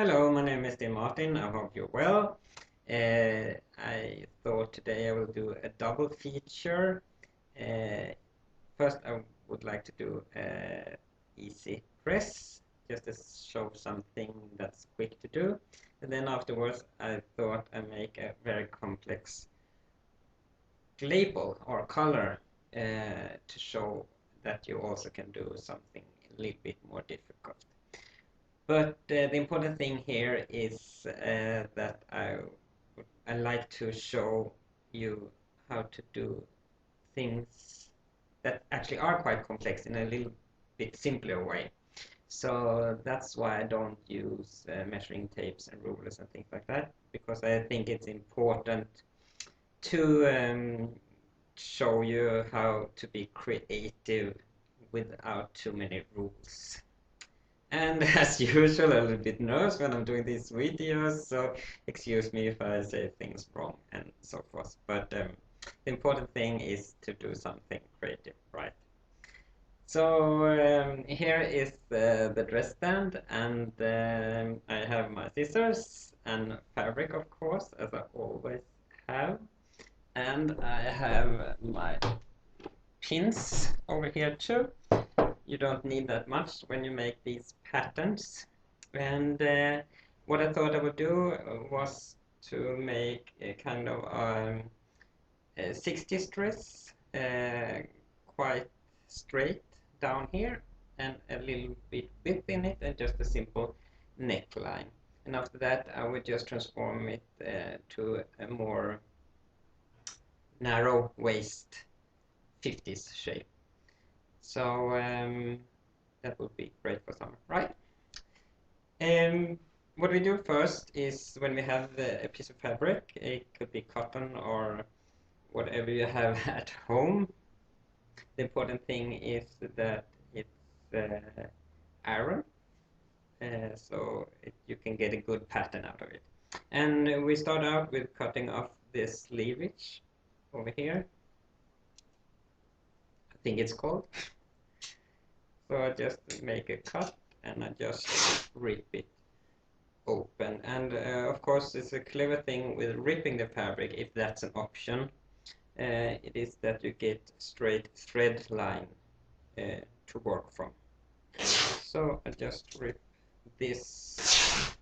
Hello, my name is Sten Martin. I hope you're well. I thought today I will do a double feature. Uh, First, I would like to do easy press, just to show something that's quick to do. And then afterwards, I thought I'd make a very complex label or color to show that you also can do something a little bit more difficult. But the important thing here is that I like to show you how to do things that actually are quite complex in a little bit simpler way. So that's why I don't use measuring tapes and rulers and things like that, because I think it's important to show you how to be creative without too many rules. And as usual, I'm a little bit nervous when I'm doing these videos, so excuse me if I say things wrong and so forth. But the important thing is to do something creative, right? So here is the dress stand, and I have my scissors and fabric, of course, as I always have. And I have my pins over here too. You don't need that much when you make these patterns. And what I thought I would do was to make a kind of a 60s dress, quite straight down here, and a little bit width in it, and just a simple neckline. And after that, I would just transform it to a more narrow waist 50s shape. So that would be great for summer, right? What we do first is when we have a piece of fabric, it could be cotton or whatever you have at home. The important thing is that it's iron, so you can get a good pattern out of it. And we start out with cutting off this cleavage over here. I think it's called. So I just make a cut and I just rip it open. And of course, it's a clever thing with ripping the fabric, if that's an option. It is that you get straight thread line to work from. So I just rip this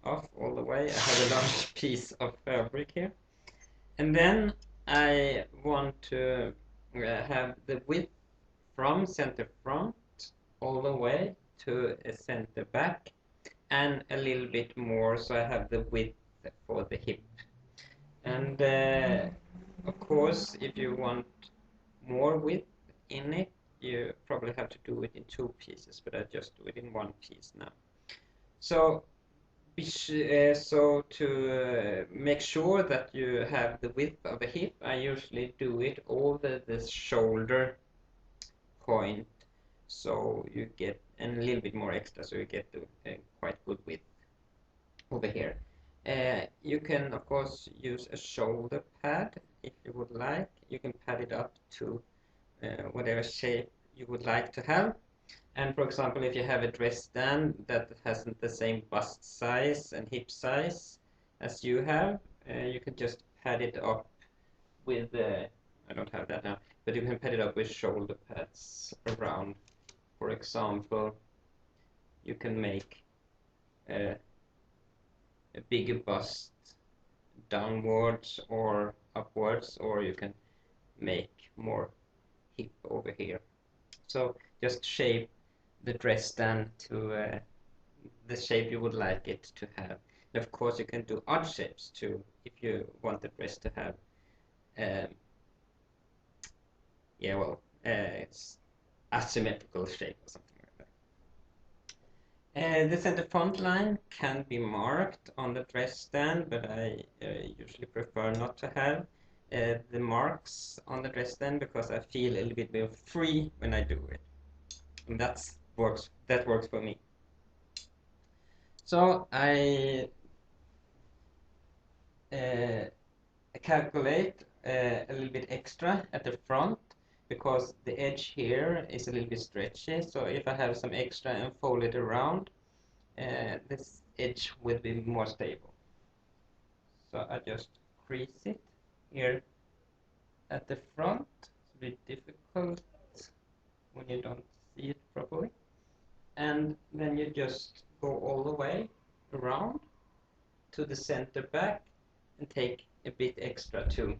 off all the way. I have a large piece of fabric here. And then I want to have the width from center front all the way to a center back, and a little bit more, so I have the width for the hip. And of course, if you want more width in it, you probably have to do it in two pieces, but I just do it in one piece now. So to make sure that you have the width of the hip, I usually do it over the shoulder point, so you get a little bit more extra, so you get quite good width over here. You can of course use a shoulder pad if you would like. You can pad it up to whatever shape you would like to have. And for example, if you have a dress stand that hasn't the same bust size and hip size as you have, you can just pad it up with I don't have that now, but you can pad it up with shoulder pads around. For example, you can make a bigger bust downwards or upwards, or you can make more hip over here. So just shape the dress stand to the shape you would like it to have. And of course, you can do odd shapes too if you want the dress to have it's asymmetrical shape or something like that. The center front line can be marked on the dress stand, but I usually prefer not to have the marks on the dress stand, because I feel a little bit more free when I do it. And that works for me. So I calculate a little bit extra at the front, because the edge here is a little bit stretchy. So if I have some extra and fold it around, this edge will be more stable. So I just crease it here at the front. It's a bit difficult when you don't see it properly. And then you just go all the way around to the center back and take a bit extra too.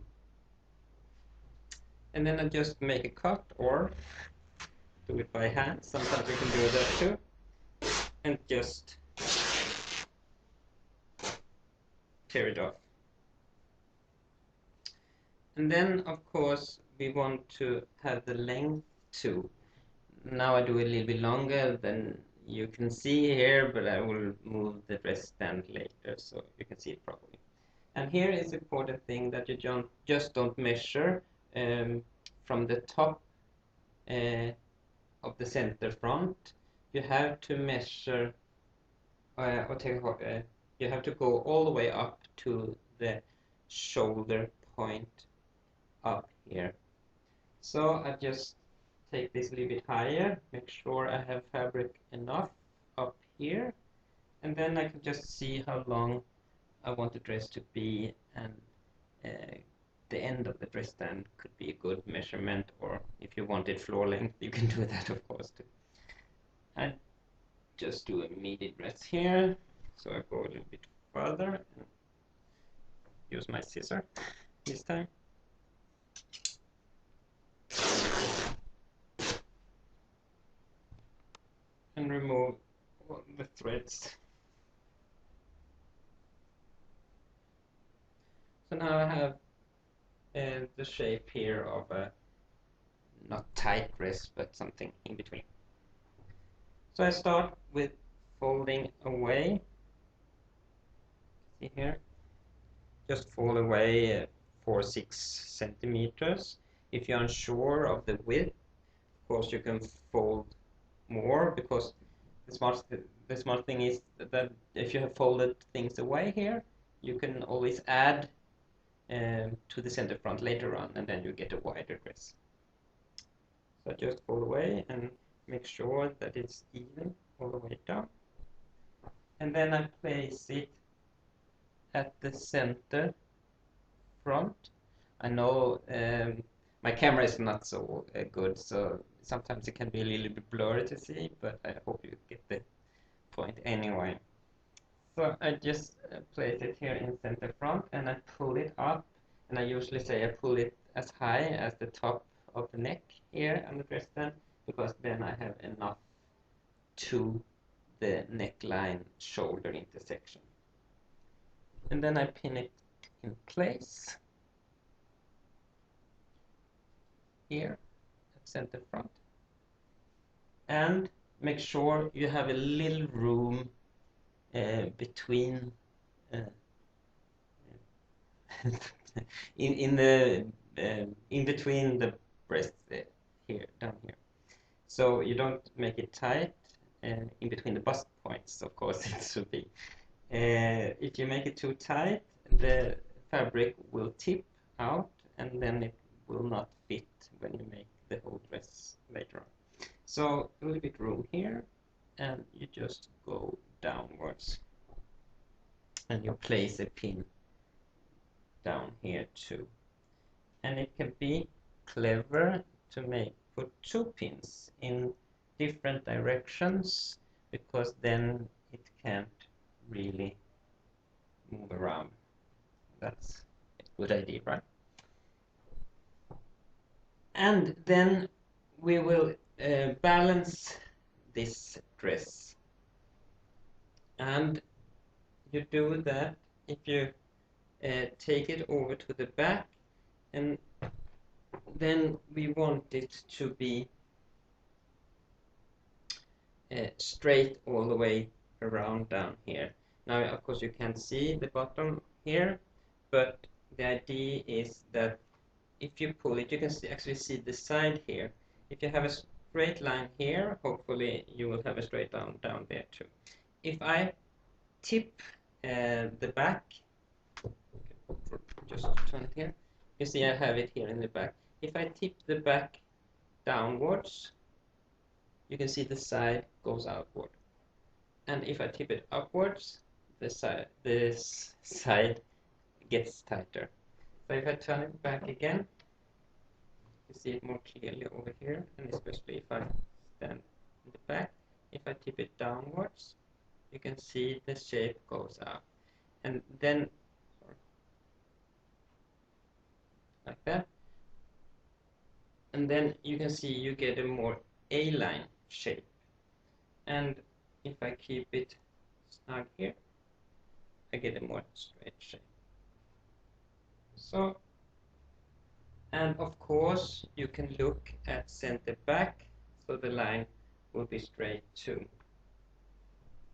And then I just make a cut or do it by hand. Sometimes you can do that too. And just tear it off. And then, of course, we want to have the length too. Now I do a little bit longer than you can see here, but I will move the dress stand later so you can see it properly. And here is the important thing that you just don't measure from the top of the center front. You have to measure you have to go all the way up to the shoulder point up here. So I just take this a little bit higher, make sure I have fabric enough up here, and then I can just see how long I want the dress to be, and the end of the dress stand could be a good measurement, or if you wanted floor length, you can do that, of course, too. I just do a midi dress here, so I go a little bit further and use my scissor this time. And remove all the threads. So now I have the shape here of a not tight dress, but something in between. So I start with folding away. See here? Just fold away 4-6 centimeters. If you're unsure of the width, of course you can fold more, because the smart thing is that if you have folded things away here, you can always add to the center front later on, and then you get a wider dress. So just fold away and make sure that it's even all the way down. And then I place it at the center front. I know my camera is not so good, so sometimes it can be a little bit blurry to see, but I hope you get the point anyway. So I just place it here in center front, and I pull it up, and I usually say I pull it as high as the top of the neck here on the dress stand, because then I have enough to the neckline shoulder intersection. And then I pin it in place here at center front, and make sure you have a little room between in between the breasts here, down here. So you don't make it tight in between the bust points, of course it should be. If you make it too tight, the fabric will tip out, and then it will not fit when you make the whole dress later on. So a little bit room here, and you just go downwards, and you place a pin down here too. And it can be clever to put 2 pins in different directions, because then it can't really move around. That's a good idea, right? And then we will balance this dress, and you do that if you take it over to the back, and then we want it to be straight all the way around down here. Now, of course, you can't see the bottom here, but the idea is that if you pull it, you can actually see the side here. If you have a straight line here, hopefully you will have a straight line down there too. If I tip the back, just turn it here, you see I have it here in the back. If I tip the back downwards, you can see the side goes outward. And if I tip it upwards, this side gets tighter. So if I turn it back again, you see it more clearly over here, and especially if I stand in the back, if I tip it downwards, you can see the shape goes up. And then, like that, and then you can see you get a more A-line shape. And if I keep it snug here, I get a more straight shape. So, and of course you can look at center back, so the line will be straight too.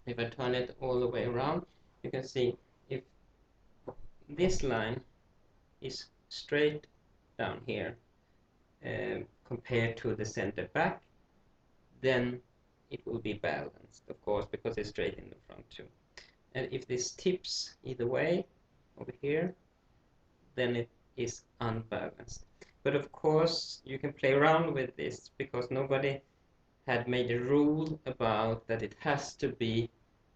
If I turn it all the way around, you can see if this line is straight down here compared to the center back, then it will be balanced, of course, because it's straight in the front too. And if this tips either way over here, then it is unbalanced. But of course you can play around with this, because nobody had made a rule about that it has to be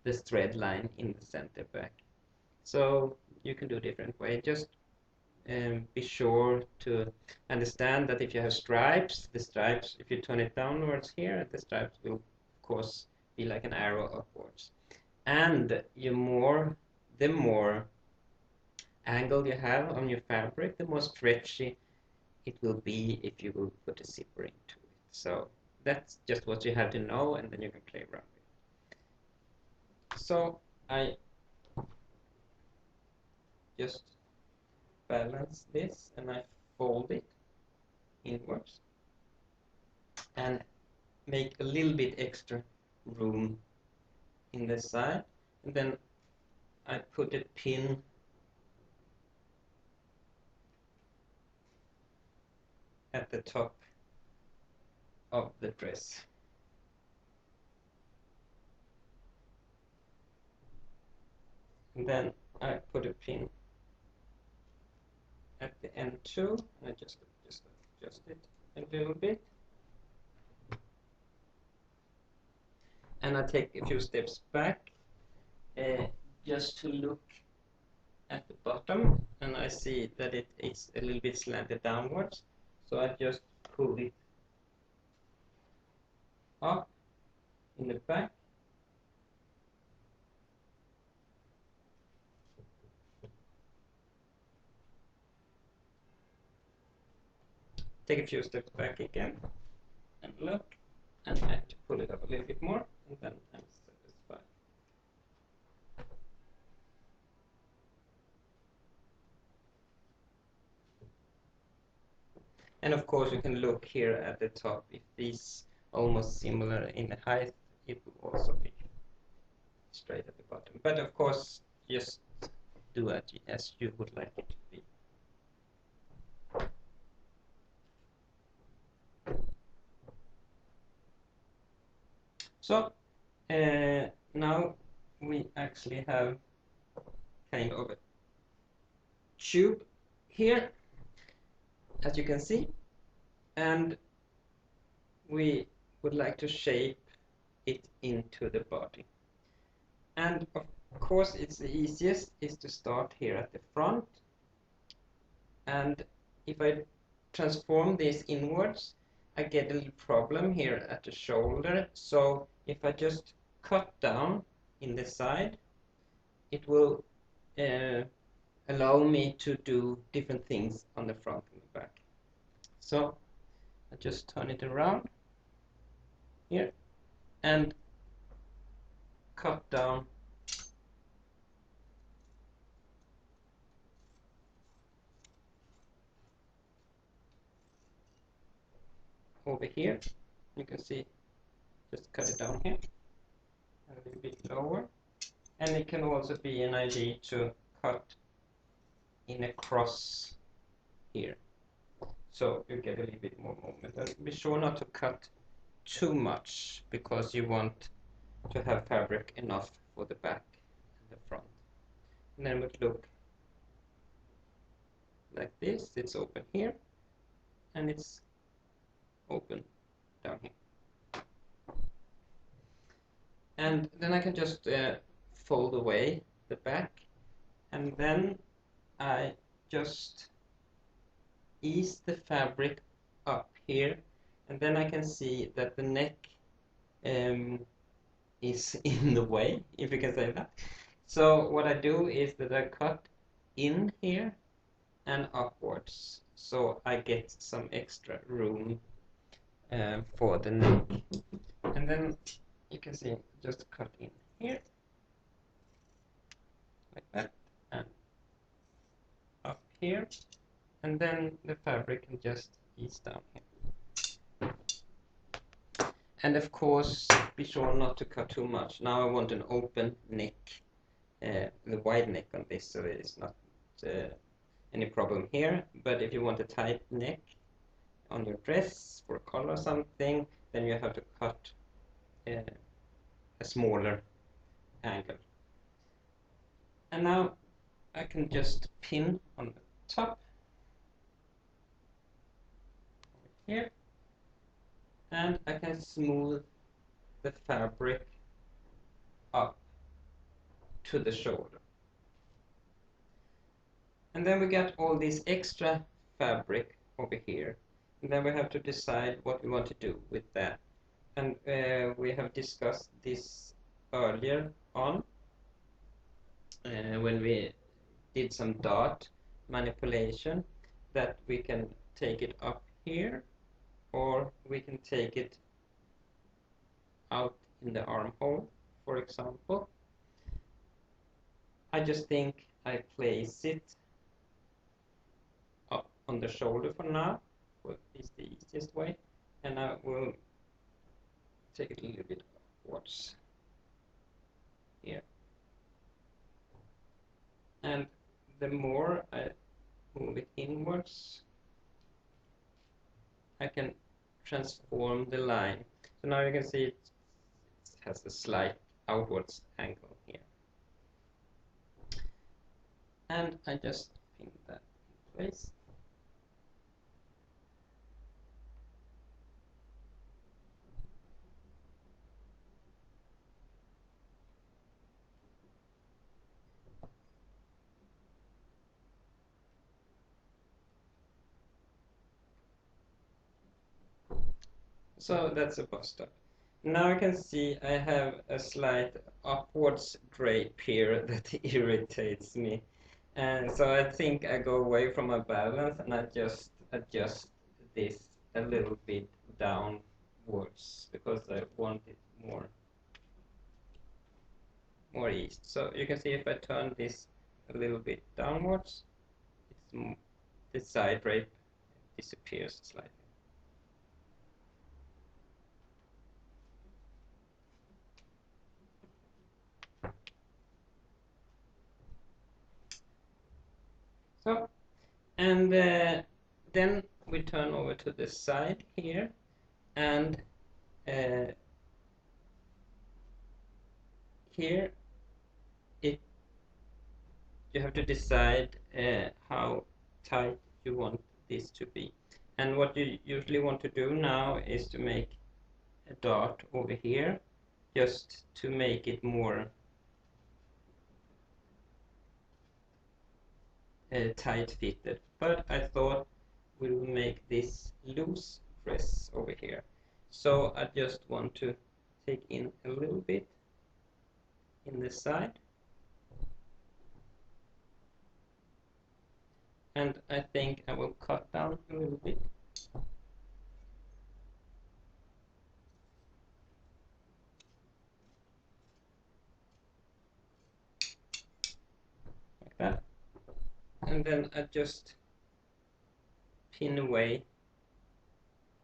the thread line in the center back. So you can do a different way. Just be sure to understand that if you have stripes, the stripes, if you turn it downwards here, the stripes will of course be like an arrow upwards. And the more angle you have on your fabric, the more stretchy it will be if you will put a zipper into it. So that's just what you have to know, and then you can play around with it. So I just balance this and I fold it inwards and make a little bit extra room in the side, and then I put a pin at the top of the dress. And then I put a pin at the end too, and I just adjust it a little bit. And I take a few steps back just to look at the bottom, and I see that it is a little bit slanted downwards. So I just pull it up in the back. Take a few steps back again and look, and I have to pull it up a little bit more, and then I'm satisfied. And of course you can look here at the top. If these almost similar in height, it will also be straight at the bottom. But of course, just do it as you would like it to be. So now we actually have kind of a tube here, as you can see, and we would like to shape it into the body. And of course it's the easiest is to start here at the front, and if I transform this inwards, I get a little problem here at the shoulder. So if I just cut down in the side, it will allow me to do different things on the front and the back. So I just turn it around here and cut down over here. You can see, just cut it down here a little bit lower. And it can also be an idea to cut in a cross here, so you get a little bit more movement. And be sure not to cut too much, because you want to have fabric enough for the back and the front. And then it would look like this. It's open here and it's open down here. And then I can just fold away the back, and then I just ease the fabric up here, and then I can see that the neck is in the way, if you can say that. So what I do is that I cut in here and upwards, so I get some extra room for the neck. And then you can see just cut in here like that, and up here, and then the fabric can just ease down here. And of course, be sure not to cut too much. Now I want an open neck, the wide neck on this, so there is not any problem here. But if you want a tight neck on your dress for a collar or something, then you have to cut a smaller angle. And now I can just pin on the top here, and I can smooth the fabric up to the shoulder. And then we get all this extra fabric over here, and then we have to decide what we want to do with that. And we have discussed this earlier on when we did some dot manipulation, that we can take it up here, or we can take it out in the armhole, for example. I just think I place it up on the shoulder for now, what is the easiest way, and I will take it a little bit upwards here. And the more I move it inwards, I can transform the line. So now you can see it has a slight outwards angle here. And I just pin that in place. So that's a bust up. Now I can see I have a slight upwards drape here that irritates me. And so I think I go away from my balance, and I just adjust this a little bit downwards because I want it more east. So you can see if I turn this a little bit downwards, the side drape disappears slightly. So, and then we turn over to the side here, and here you have to decide how tight you want this to be. And what you usually want to do now is to make a dot over here, just to make it more tight fitted. But I thought we will make this loose dress over here. So I just want to take in a little bit in the side. And I think I will cut down a little bit. Like that. And then I just pin away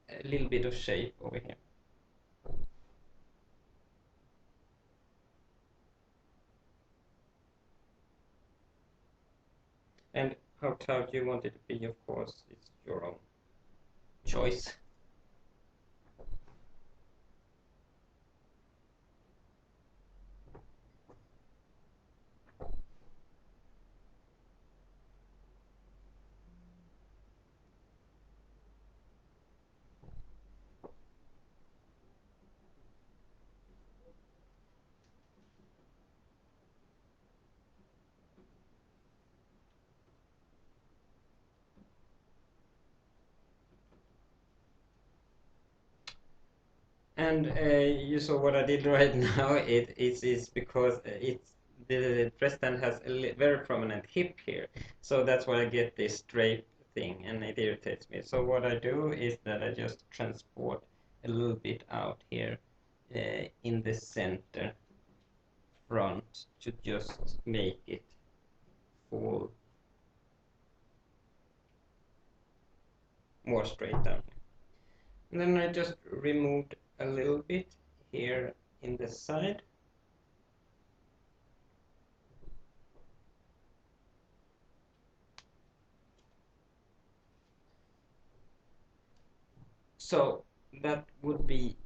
a little bit of shape over here. And how tight you want it to be, of course, it's your own choice. And you saw what I did right now. It is because the dress stand has a very prominent hip here, so that's why I get this drape thing, and it irritates me. So what I do is that I just transport a little bit out here in the center front to just make it fall more straight down. And then I just removed a little bit here in the side. So that would be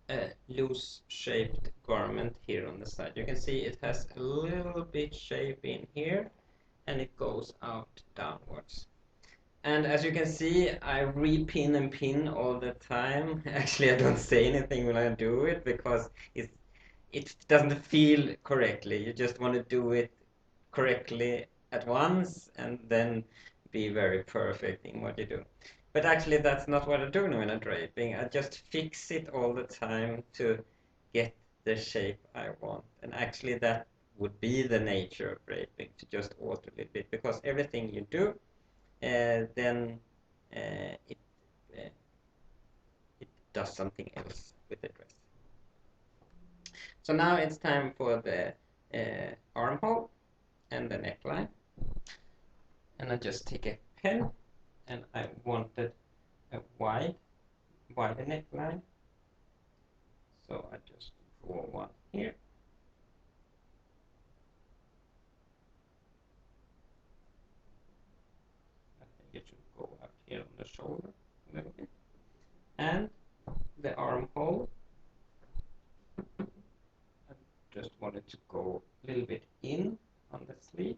a loose shaped garment here on the side. You can see it has a little bit shape in here and it goes out downwards. And as you can see, I repin and pin all the time. Actually, I don't say anything when I do it because it doesn't feel correctly. You just want to do it correctly at once and then be very perfect in what you do. But actually, that's not what I do when I'm draping. I just fix it all the time to get the shape I want. And actually, that would be the nature of draping, to just alter a little bit, because everything you do, then it it does something else with the dress. So now it's time for the armhole and the neckline. And I just take a pen, and I wanted a wider neckline. So I just draw one here. I think it should go out here on the shoulder a little bit. And the armhole, I just wanted to go a little bit in on the sleeve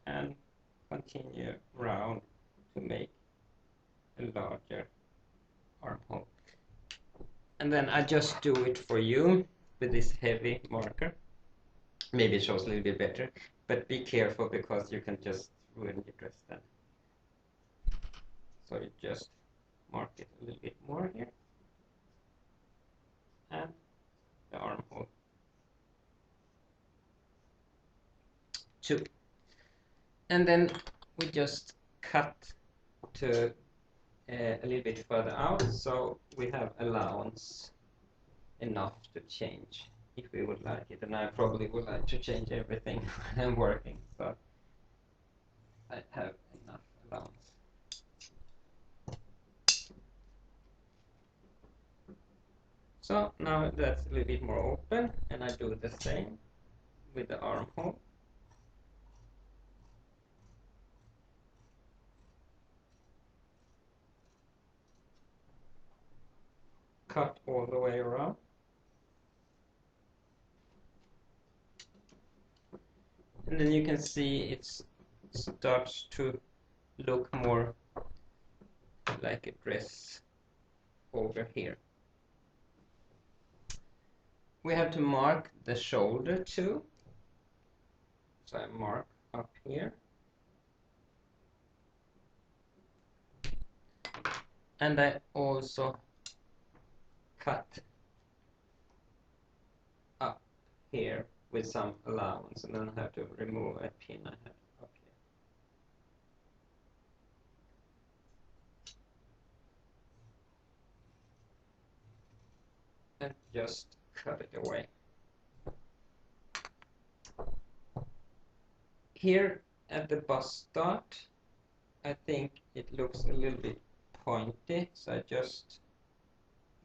and continue round to make a larger armhole. And then I just do it for you with this heavy marker. Maybe it shows a little bit better, but be careful because you can just ruin your dress then. So you just mark it a little bit more here. And the armhole 2. And then we just cut to a little bit further out, so we have allowance enough to change if we would like it. And I probably would like to change everything when I'm working, so I have enough allowance. So now that's a little bit more open, and I do the same with the armhole. Cut all the way around. And then you can see it starts to look more like a dress over here. We have to mark the shoulder too. So I mark up here. And I also cut up here with some allowance, and then I have to remove a pin I have up here. And just cut it away. Here at the bust start, I think it looks a little bit pointy, so I just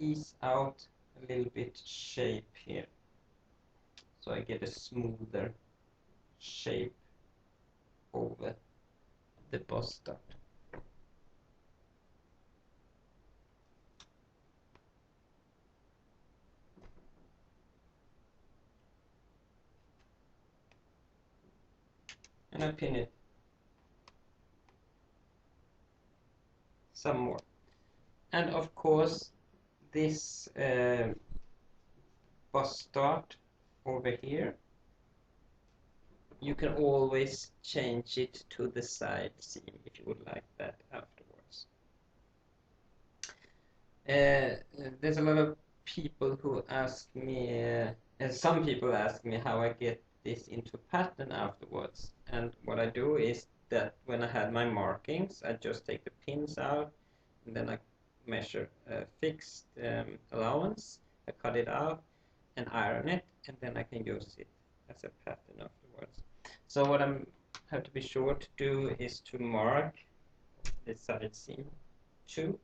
ease out a little bit shape here, so I get a smoother shape over the bust start. And I pin it some more. And of course, this bust start over here, you can always change it to the side seam if you would like that afterwards. There's a lot of people who ask me, and some people ask me how I get this into pattern afterwards. And what I do is that when I had my markings, I just take the pins out, and then I measure a fixed allowance. I cut it out and iron it, and then I can use it as a pattern afterwards. So what I have to be sure to do is to mark the side seam too.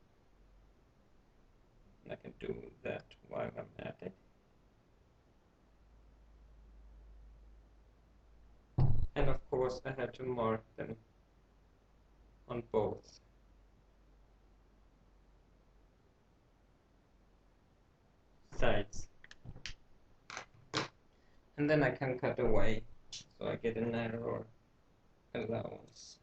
I can do that while I'm at it. And of course I have to mark them on both sides. And then I can cut away so I get a narrower allowance.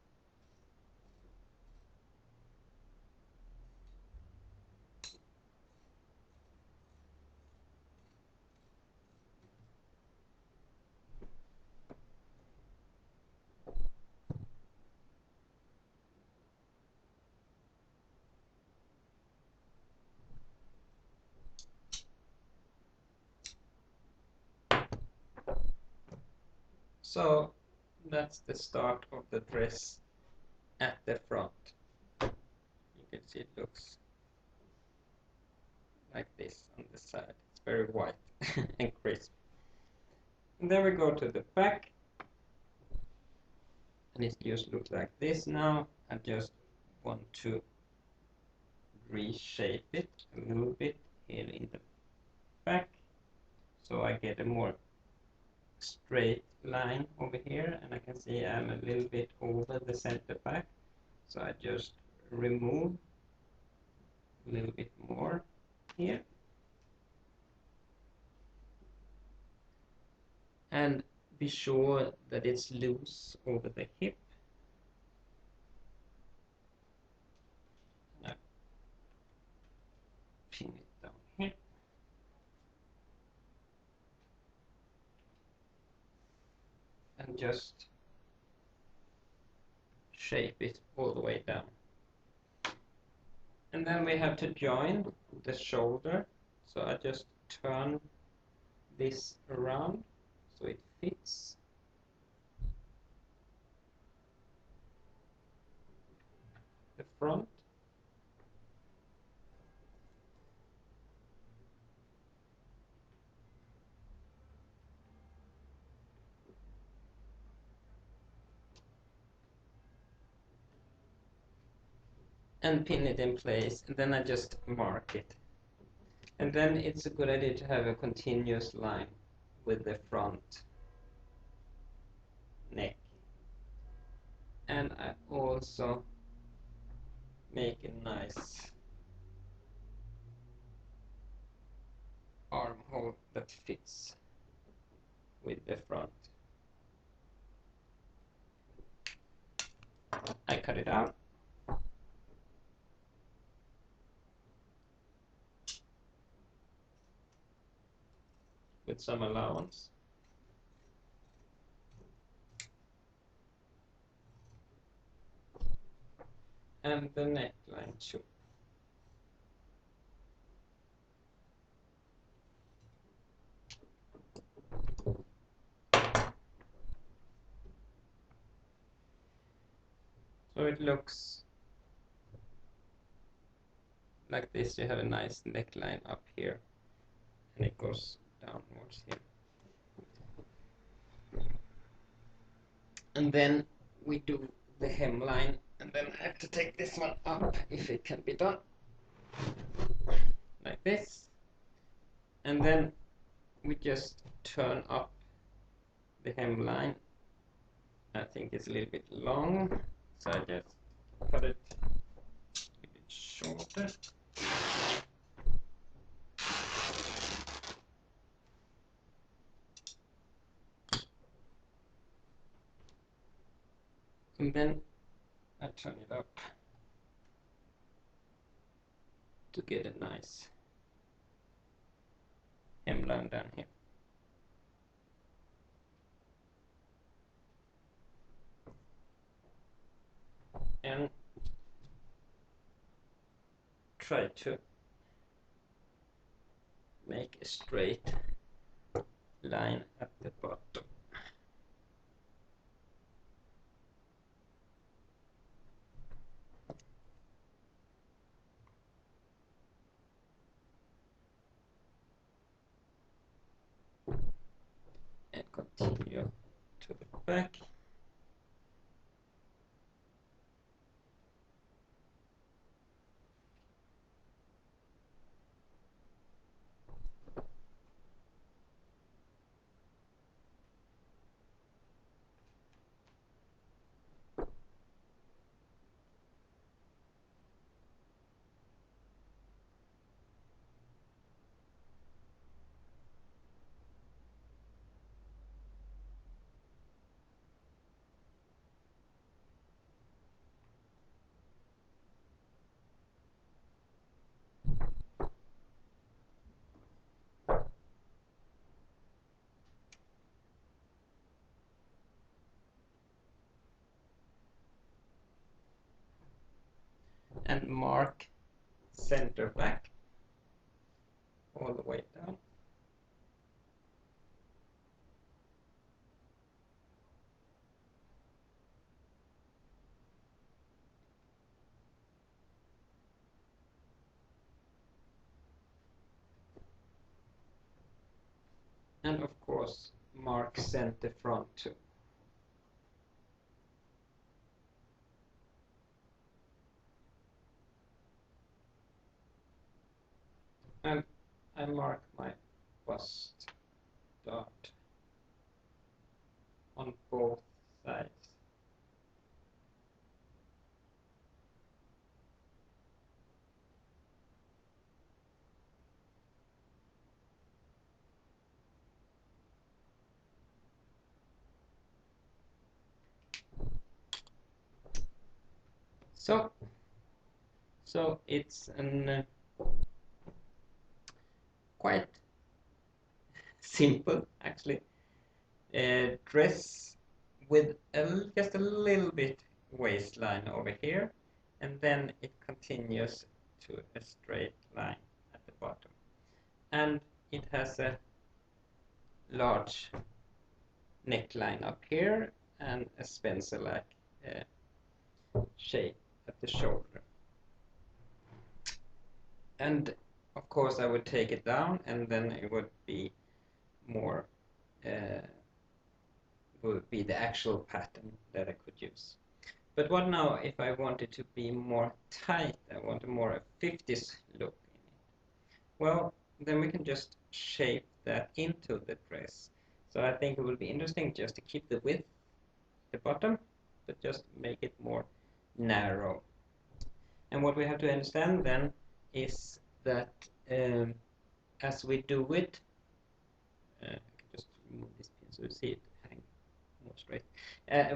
So that's the start of the dress at the front. You can see it looks like this on the side. It's very white and crisp. And then we go to the back, and it just looks like this now. I just want to reshape it a little bit here in the back, so I get a more straight line over here, and I can see I'm a little bit over the center back, so I just remove a little bit more here, and be sure that it's loose over the hip. And I pin it down here. And just shape it all the way down. And then we have to join the shoulder, so I just turn this around so it fits. The front. And pin it in place, and then I just mark it. And then it's a good idea to have a continuous line with the front neck. And I also make a nice armhole that fits with the front. I cut it out. With some allowance. And the neckline too. So it looks like this. You have a nice neckline up here, and it goes downwards here. And then we do the hemline, and then I have to take this one up if it can be done. Like this. And then we just turn up the hemline. I think it's a little bit long, so I just cut it a bit shorter. And then I turn it up to get a nice hemline down here. And try to make a straight line at the bottom. And continue to the back. And mark center back all the way down. And of course, mark center front too. And I mark my bust dot on both sides. So it's an quite simple, actually, dress with just a little bit waistline over here, and then it continues to a straight line at the bottom, and it has a large neckline up here and a Spencer-like shape at the shoulder. And of course I would take it down, and then it would be more would be the actual pattern that I could use. But what now if I want it to be more tight? I want a more 50s look in it. Well, then we can just shape that into the dress. So I think it will be interesting just to keep the width at the bottom, but just make it more narrow. And what we have to understand then is that as we do it, I can just remove this pin so you see it hang more straight.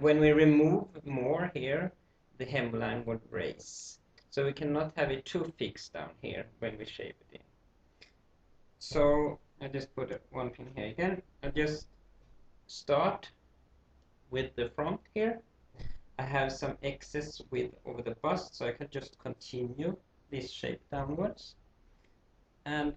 When we remove more here, the hemline would raise. So we cannot have it too fixed down here when we shape it in. So I just put one pin here again. I just start with the front here. I have some excess width over the bust, so I can just continue this shape downwards. And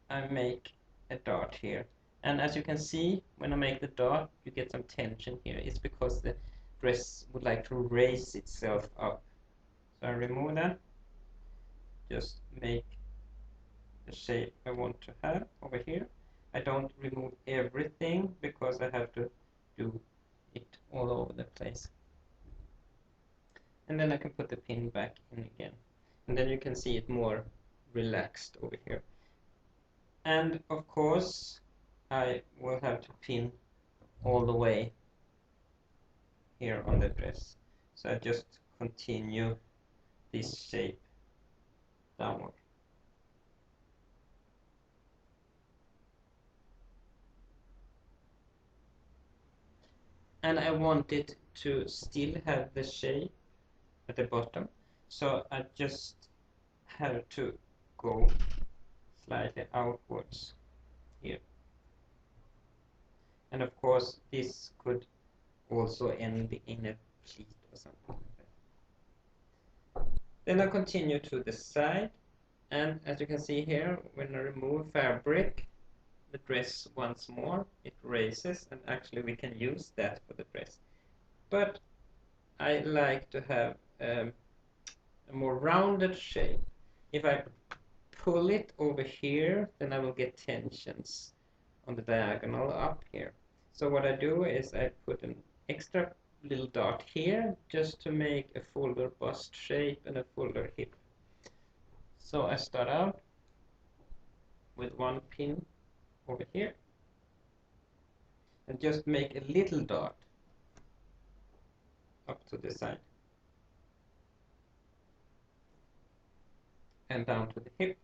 I make a dart here. And as you can see, when I make the dart, you get some tension here. It's because the dress would like to raise itself up. So I remove that. Just make the shape I want to have over here. I don't remove everything because I have to do it all over the place. And then I can put the pin back in again. And then you can see it more relaxed over here. And of course, I will have to pin all the way here on the dress. So I just continue this shape downward. And I want it to still have the shape at the bottom, so I just have to go slightly outwards here. And of course this could also end in a pleat or something like that. Then I continue to the side, and as you can see here, when I remove fabric, the dress once more, it raises, and actually we can use that for the dress. But I like to have a more rounded shape. If I pull it over here, then I will get tensions on the diagonal up here. So what I do is I put an extra little dot here just to make a fuller bust shape and a fuller hip. So I start out with one pin over here and just make a little dot up to the side and down to the hip.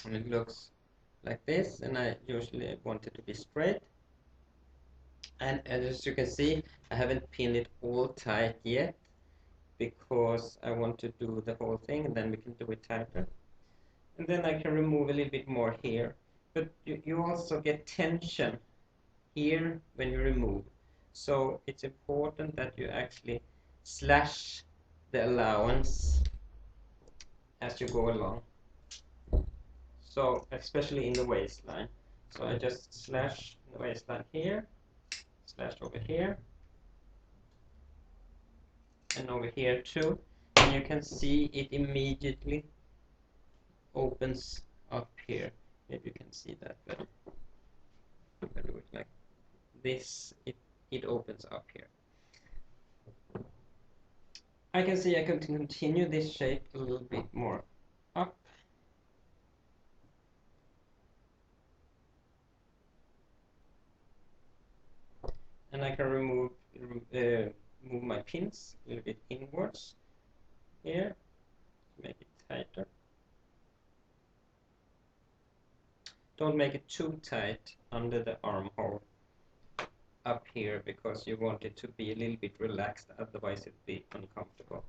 And it looks like this, and I usually want it to be straight. And as you can see, I haven't pinned it all tight yet because I want to do the whole thing, and then we can do it tighter. And then I can remove a little bit more here. But you also get tension here when you remove. So it's important that you actually slash the allowance as you go along. So especially in the waistline. So I just slash the waistline here, slash over here, and over here too. And you can see it immediately opens up here. Maybe you can see that better. If I do it like this, it opens up here. I can see I can continue this shape a little bit more up. And I can move my pins a little bit inwards here to make it tighter. Don't make it too tight under the armhole up here because you want it to be a little bit relaxed, otherwise it will be uncomfortable.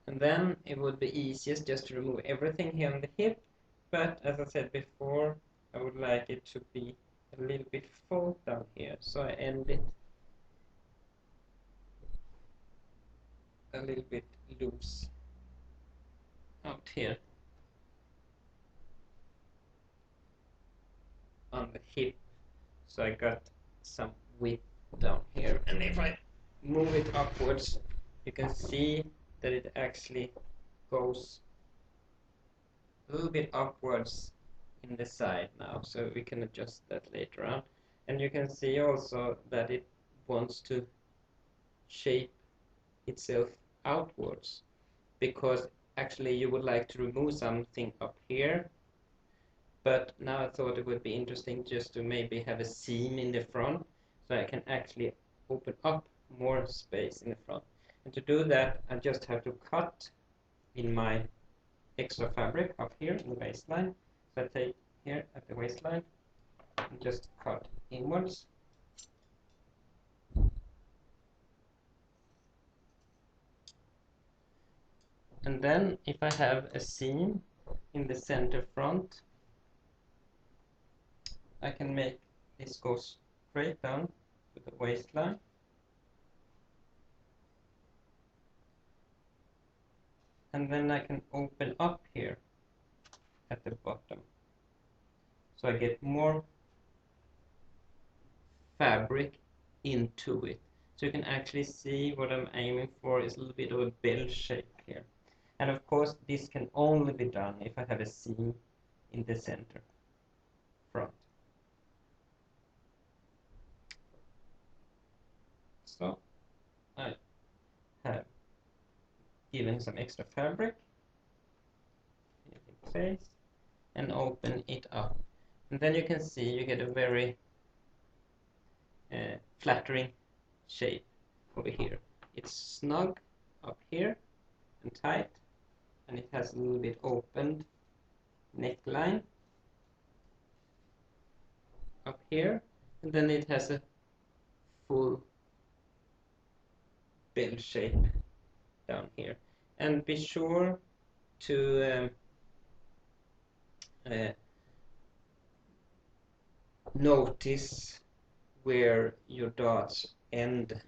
And then it would be easiest just to remove everything here on the hip, but as I said before, I would like it to be a little bit full down here, so I end it a little bit loose out here on the hip, so I got some width down here. And if I move it upwards, you can see that it actually goes a little bit upwards in the side now, so we can adjust that later on. And you can see also that it wants to shape itself outwards, because actually you would like to remove something up here, but now I thought it would be interesting just to maybe have a seam in the front, so I can actually open up more space in the front. And to do that, I just have to cut in my extra fabric up here in the waistline. So I take here at the waistline and just cut inwards. And then if I have a seam in the center front, I can make this go straight down to the waistline. And then I can open up here at the bottom. So I get more fabric into it. So you can actually see what I'm aiming for is a little bit of a bell shape here. And of course, this can only be done if I have a seam in the center front. So I have given some extra fabric in place and open it up. And then you can see you get a very flattering shape over here. It's snug up here and tight, and it has a little bit opened neckline up here, and then it has a full bell shape down here. And be sure to notice where your dots end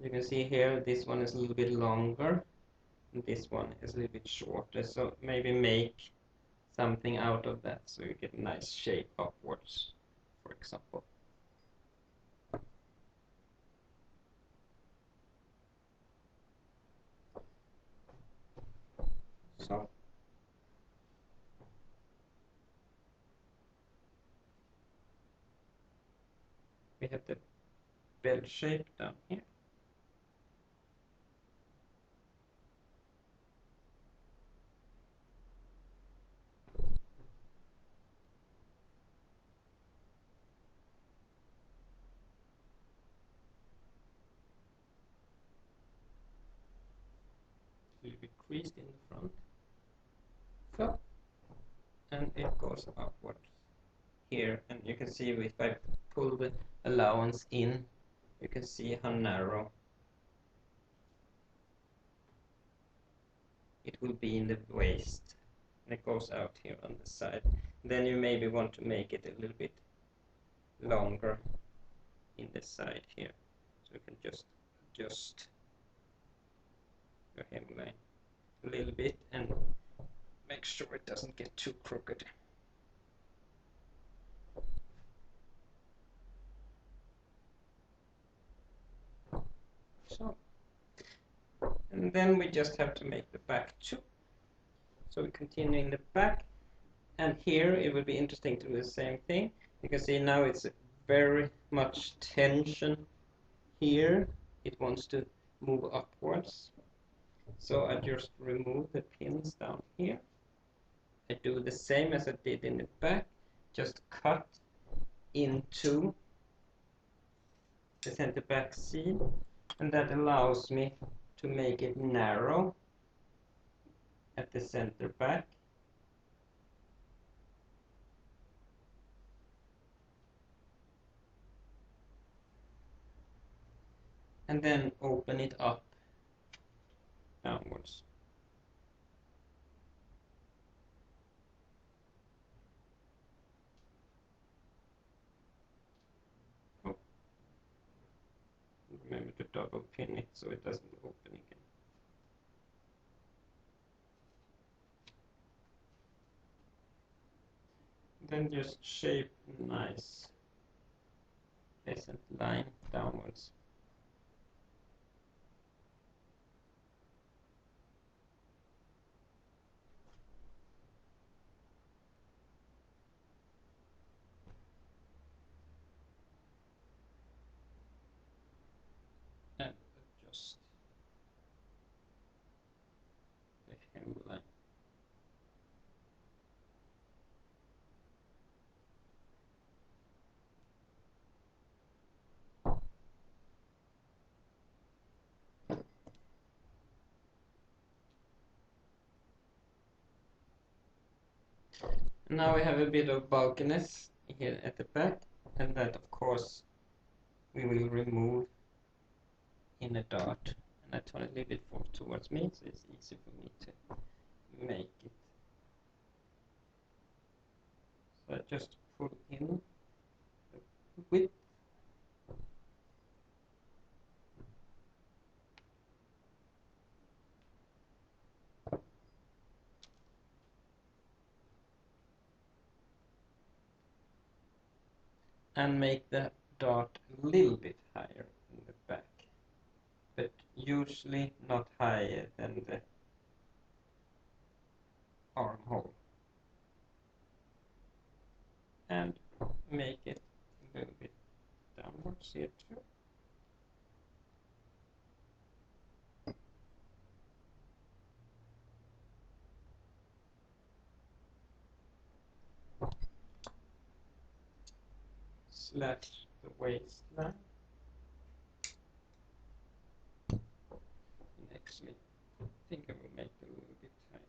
You can see here this one is a little bit longer and this one is a little bit shorter, so maybe make something out of that so you get a nice shape upwards, for example. So we have the bell shape down here. A little bit creased in the front. So, and it goes upwards here, and you can see if I pull the allowance in, you can see how narrow it will be in the waist, and it goes out here on the side. Then you maybe want to make it a little bit longer in the side here, so you can just adjust your hemline a little bit and make sure it doesn't get too crooked. So, and then we just have to make the back too. So we continue in the back, and here it will be interesting to do the same thing. You can see now it's very much tension here. It wants to move upwards. So I just remove the pins down here. I do the same as I did in the back, just cut into the center back seam, and that allows me to make it narrow at the center back. And then open it up downwards. Oh. Remember to double pin it so it doesn't open again. Then just shape a nice pleasant line downwards. And adjust the hemline. Now we have a bit of bulkiness here at the back, and that of course we will remove in a dart. And I turn it a little bit towards me so it's easy for me to make it. So I just pull in the width. And make the dart a little bit higher in the back, but usually not higher than the armhole. And make it a little bit downwards here too. Slash the waistline. And actually, I think I will make it a little bit tighter.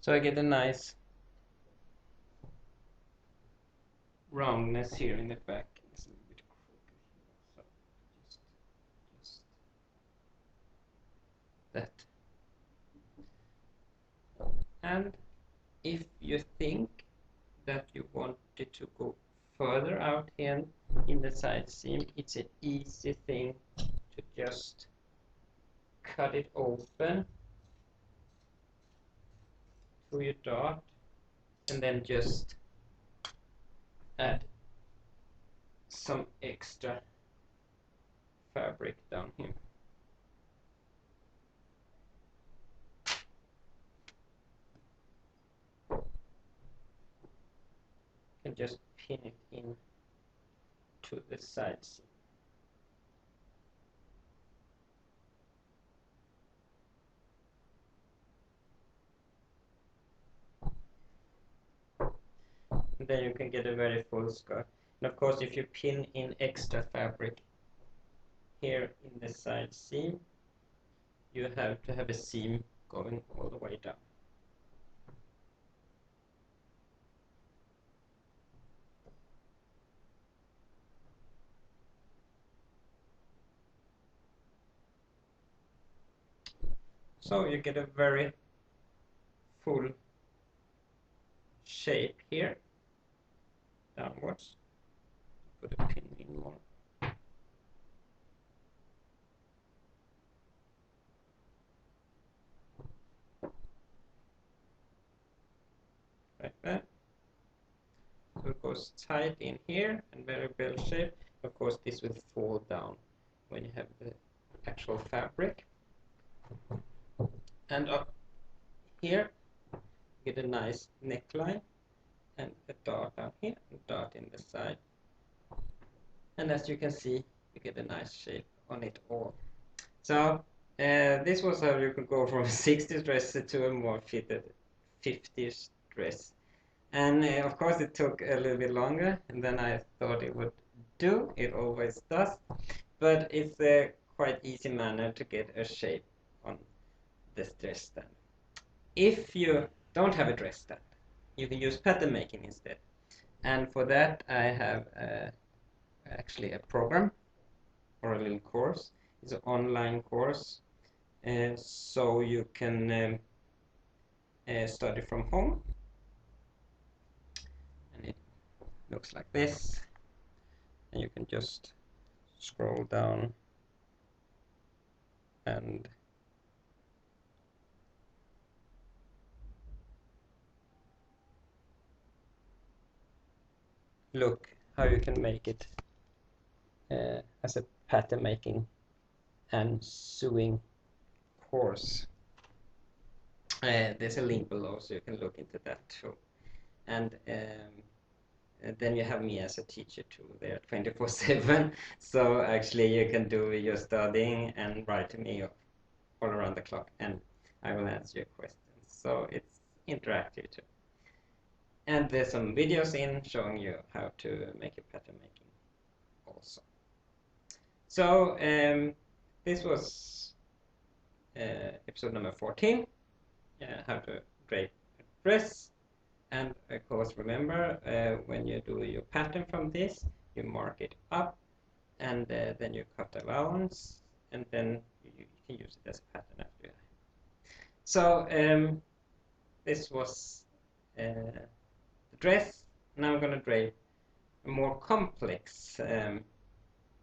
So I get a nice roundness here in the back. It's a little bit crooked here, so just that. And if you think that you want it to go further out here in the side seam, it's an easy thing to just cut it open to your dart and then just add some extra fabric down here. And just pin it in to the side seam. And then you can get a very full skirt. And of course, if you pin in extra fabric here in the side seam, you have to have a seam going all the way down. So you get a very full shape here downwards. Put a pin in more. Like that. So it goes tight in here and very bell shape. Of course, this will fall down when you have the actual fabric. And up here, you get a nice neckline and a dart down here, and dart in the side. And as you can see, you get a nice shape on it all. So this was how you could go from a 60s dress to a more fitted 50s dress. And of course it took a little bit longer than I thought it would do. It always does. But it's a quite easy manner to get a shape on this dress stand. If you don't have a dress stand, you can use pattern making instead. And for that I have actually a program or a little course. It's an online course, so you can study from home. And it looks like this. And you can just scroll down and look how you can make it as a pattern making and sewing course. There's a link below, so you can look into that too. And then you have me as a teacher too there 24/7. So actually you can do your studying and write to me all around the clock, and I will answer your questions. So it's interactive too. And there's some videos in showing you how to make your pattern making also. So this was episode number 14, how to drape a dress. And of course, remember, when you do your pattern from this, you mark it up, and then you cut allowance, and then you can use it as a pattern after that. So this was the dress. Now I'm going to drape a more complex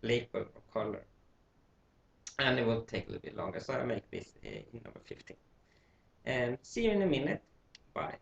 label or color, and it will take a little bit longer, so I'll make this in number 15. And see you in a minute. Bye.